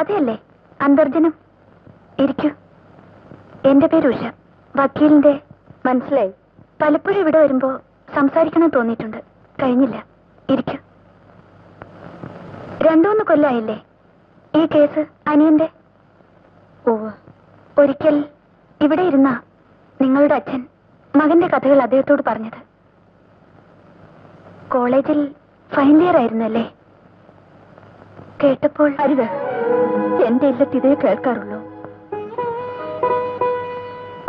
രാധയല്ലേ? അന്തർജനം. ഇരിക്കൂ. എന്റെ പേര് ഉഷ, വക്കീലിന്റെ. മനസ്സിലായി. പലപ്പോഴും ഇവിടെ വരുമ്പോ സംസാരിക്കണം തോന്നിയിട്ടുണ്ട്, കഴിഞ്ഞില്ല. ഇരിക്കൂ. 2-3 കൊല്ലമായില്ലേ ഈ കേസ് അനിയന്റെ? ഒരിക്കൽ ഇവിടെ ഇരുന്ന നിങ്ങളുടെ അച്ഛൻ മകന്റെ കഥകൾ അദ്ദേഹത്തോട് പറഞ്ഞത്. കോളേജിൽ ഫൈനൽ ഇയർ ആയിരുന്നല്ലേ? കേട്ടപ്പോൾ അരുത്, എന്റെ ഇല്ലത്ത് ഇതേ കേൾക്കാറുള്ളൂ.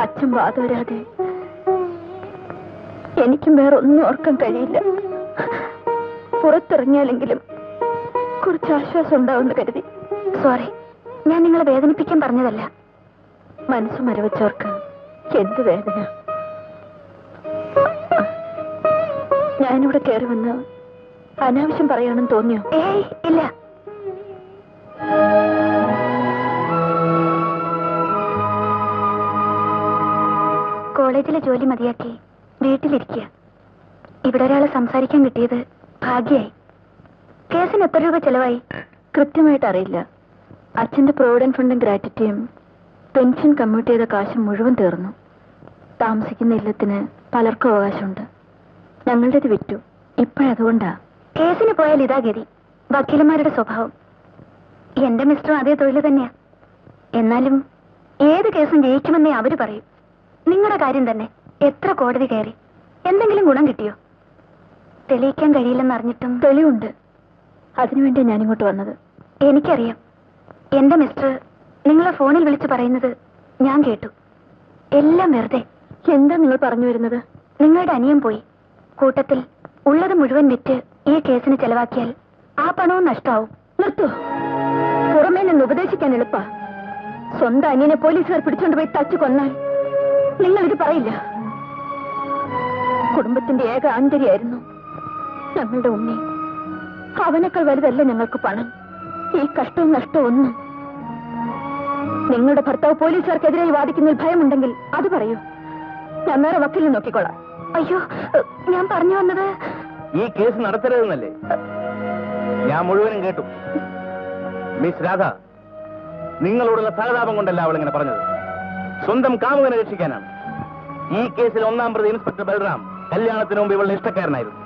അച്ഛൻ വാതോരാതെ എനിക്കും വേറെ ഒന്നും ഓർക്കാൻ കഴിയില്ല. പുറത്തിറങ്ങിയാലെങ്കിലും കുറച്ച് ആശ്വാസം ഉണ്ടാവുമെന്ന് കരുതി. സോറി, ഞാൻ നിങ്ങളെ വേദനിപ്പിക്കാൻ പറഞ്ഞതല്ല. മനസ്സ് മരവച്ചവർക്ക് എന്ത് വേദന. ഞാനിവിടെ കയറി വന്ന് അനാവശ്യം പറയാണെന്ന് തോന്നിയോ? ഏയ് ഇല്ല. കോളേജിലെ ജോലി മതിയാക്കി വീട്ടിലിരിക്കുക. ഇവിടെ ഒരാളെ സംസാരിക്കാൻ കിട്ടിയത് ഭാഗ്യായി. കേസിന് എത്ര രൂപ ചെലവായി? കൃത്യമായിട്ട് അറിയില്ല. അച്ഛന്റെ പ്രൊവിഡന്റ് ഫണ്ടും ഗ്രാറ്റുറ്റിയും പെൻഷൻ കമ്മ്യൂട്ട് ചെയ്ത കാശ് മുഴുവൻ തീർന്നു. താമസിക്കുന്ന ഇല്ലത്തിന് പലർക്കും അവകാശമുണ്ട്. ഞങ്ങളുടേത് വിറ്റു. ഇപ്പോഴതുകൊണ്ടാ. കേസിന് പോയാൽ ഇതാ ഗതി, വക്കീലന്മാരുടെ സ്വഭാവം. എന്റെ മിസ്റ്ററും അതേ തൊഴിൽ തന്നെയാ. എന്നാലും ഏത് കേസും ജയിക്കുമെന്നേ അവര് പറയും. നിങ്ങളുടെ കാര്യം തന്നെ എത്ര കോടതി കയറി, എന്തെങ്കിലും ഗുണം കിട്ടിയോ? തെളിയിക്കാൻ കഴിയില്ലെന്ന് അറിഞ്ഞിട്ടും തെളിവുണ്ട്. അതിനുവേണ്ടി ഞാനിങ്ങോട്ട് വന്നത്. എനിക്കറിയാം. എന്റെ മിസ്റ്റർ നിങ്ങളെ ഫോണിൽ വിളിച്ച് പറയുന്നത് ഞാൻ കേട്ടു. എല്ലാം വെറുതെ. എന്താ നിങ്ങൾ പറഞ്ഞു വരുന്നത്? നിങ്ങളുടെ അനിയൻ പോയി. കൂട്ടത്തിൽ ഉള്ളത് മുഴുവൻ വിറ്റ് ഈ കേസിന് ചെലവാക്കിയാൽ ആ പണവും നഷ്ടമാവും. നിർത്തൂ. പുറമേ നിന്ന് ഉപദേശിക്കാൻ എളുപ്പാ. സ്വന്തം അനിയനെ പോലീസുകാർ പിടിച്ചോണ്ട് പോയി തച്ചു കൊന്നാൽ നിങ്ങളിത് പറയില്ല. കുടുംബത്തിന്റെ ഏക ആന്തരിയായിരുന്നു ഞങ്ങളുടെ ഉണ്ണി. അവനേക്കാൾ വലുതല്ല ഞങ്ങൾക്ക് പണം, ഈ കഷ്ടവും നഷ്ടവും ഒന്നും. നിങ്ങളുടെ ഭർത്താവ് പോലീസുകാർക്കെതിരായി വാദിക്കുന്നതിൽ ഭയമുണ്ടെങ്കിൽ അത് പറയൂ. ഞാൻ വേറെ വക്കീലിനെ നോക്കിക്കോളാം. അയ്യോ, ഞാൻ പറഞ്ഞു വന്നത് ഈ കേസ് നടത്തരുതെന്നല്ലേ? ഞാൻ മുഴുവനും കേട്ടു. മിസ് രാധ, നിങ്ങളോടുള്ള സഹതാപം കൊണ്ടല്ല അവളിങ്ങനെ പറഞ്ഞത്. സ്വന്തം കാമുകനെ രക്ഷിക്കാനാണ്. ഈ കേസിൽ 1-ാം പ്രതി ഇൻസ്പെക്ടർ ബൽറാം കല്യാണത്തിന് മുമ്പ് ഇവളുടെ ഇഷ്ടക്കാരനായിരുന്നു.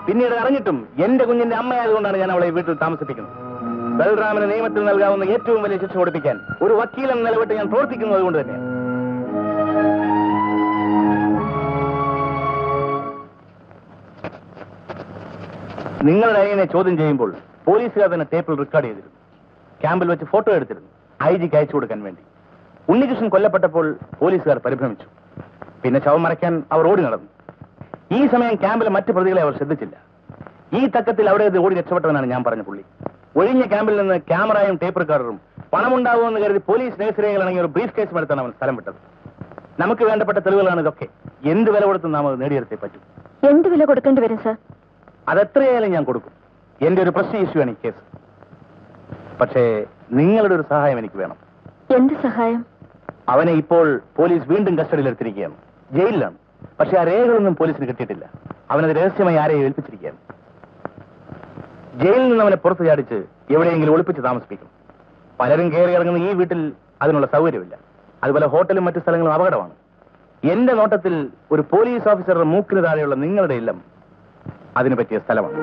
പിന്നീട് അറിഞ്ഞിട്ടും എന്റെ കുഞ്ഞിന്റെ അമ്മയായതുകൊണ്ടാണ് ഞാൻ അവളെ വീട്ടിൽ താമസിപ്പിക്കുന്നത്. ബൽറാമിന് നിയമത്തിൽ നൽകാവുന്ന ഏറ്റവും വലിയ ശിക്ഷ കൊടുപ്പിക്കാൻ ഒരു വക്കീലെന്ന നിലവിട്ട് ഞാൻ പ്രവർത്തിക്കുന്നത് കൊണ്ട് തന്നെയാണ്. നിങ്ങളുടെ അനിയനെ ചോദ്യം ചെയ്യുമ്പോൾ പോലീസുകാർ തന്നെ ടേപ്പിൽ റെക്കോർഡ് ചെയ്തിരുന്നു. ക്യാമ്പിൽ വെച്ച് ഫോട്ടോ എടുത്തിരുന്നു, IG-ക്ക് അയച്ചു കൊടുക്കാൻ വേണ്ടി. ഉണ്ണികൃഷ്ണൻ കൊല്ലപ്പെട്ടപ്പോൾ പോലീസുകാർ പരിഭ്രമിച്ചു. പിന്നെ ശവം മറയ്ക്കാൻ അവർ ഓടി നടന്നു. ഈ സമയം ക്യാമ്പിലെ മറ്റ് പ്രതികളെ അവർ ശ്രദ്ധിച്ചില്ല. ഈ തക്കത്തിൽ അവിടെ ഓടി രക്ഷപ്പെട്ടവനാണ് ഞാൻ പറഞ്ഞ പുള്ളി. ഒഴിഞ്ഞ ക്യാമ്പിൽ നിന്ന് ക്യാമറയും ടേപ്പ് റെക്കോർഡറും പണമുണ്ടാവുമെന്ന് കരുതി പോലീസ് നേഴ്സറികളാണെങ്കിൽ ഒരു ബ്രീഫ് കേസും എടുത്താണ് അവൻ സ്ഥലം വിട്ടത്. നമുക്ക് വേണ്ടപ്പെട്ട തെളിവുകളാണ് ഇതൊക്കെ. എന്ത് വില കൊടുത്തും നാം അത് നേടിയെടുത്തേ പറ്റൂ. എന്ത് വില കൊടുക്കേണ്ടി വരും സാർ? അതെത്രയായാലും ഞാൻ കൊടുക്കും. എന്റെ ഒരു പ്രസ്റ്റീജ് ഇഷ്യൂ ആണ് ഈ കേസ്. പക്ഷേ നിങ്ങളുടെ ഒരു സഹായം എനിക്ക് വേണം. എന്ത് സഹായം? അവനെ ഇപ്പോൾ പോലീസ് വീണ്ടും കസ്റ്റഡിയിൽ എടുത്തിരിക്കുകയാണ്. ജയിലിലാണ്. പക്ഷെ ആ രേഖകളൊന്നും പോലീസിന് കിട്ടിയിട്ടില്ല. അവനത് രഹസ്യമായി ആരെയും ഏൽപ്പിച്ചിരിക്കുകയാണ്. ജയിലിൽ നിന്ന് അവനെ പുറത്തു ചാടിച്ച് എവിടെയെങ്കിലും ഒളിപ്പിച്ച് താമസിപ്പിക്കും. പലരും കയറി ഇറങ്ങുന്ന ഈ വീട്ടിൽ അതിനുള്ള സൗകര്യമില്ല. അതുപോലെ ഹോട്ടലും മറ്റു സ്ഥലങ്ങളും അപകടമാണ്. എന്റെ നോട്ടത്തിൽ ഒരു പോലീസ് ഓഫീസറുടെ മൂക്കിന് താഴെയുള്ള നിങ്ങളുടെ ഇല്ലം അതിനു പറ്റിയ സ്ഥലമാണ്.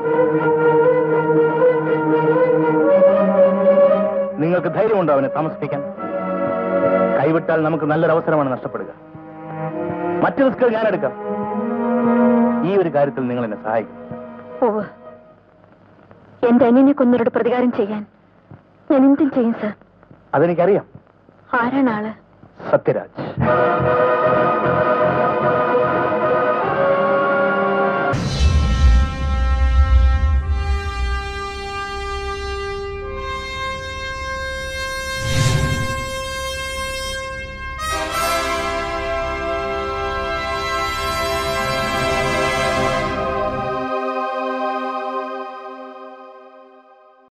നിങ്ങൾക്ക് ധൈര്യമുണ്ടോ അവനെ താമസിപ്പിക്കാൻ? കൈവിട്ടാൽ നമുക്ക് നല്ലൊരു അവസരമാണ് നഷ്ടപ്പെടുക. മറ്റു റിസ്കുകൾ ഞാൻ എടുക്കാം. ഈ ഒരു കാര്യത്തിൽ നിങ്ങൾ എന്നെ സഹായിക്കും. എന്റെ അനിയനെ കൊന്നവരുടെ പ്രതികാരം ചെയ്യാൻ ഞാൻ എന്തും ചെയ്യും സാർ. അതെനിക്കറിയാം. ആരാണ് ആള്? സത്യരാജ്.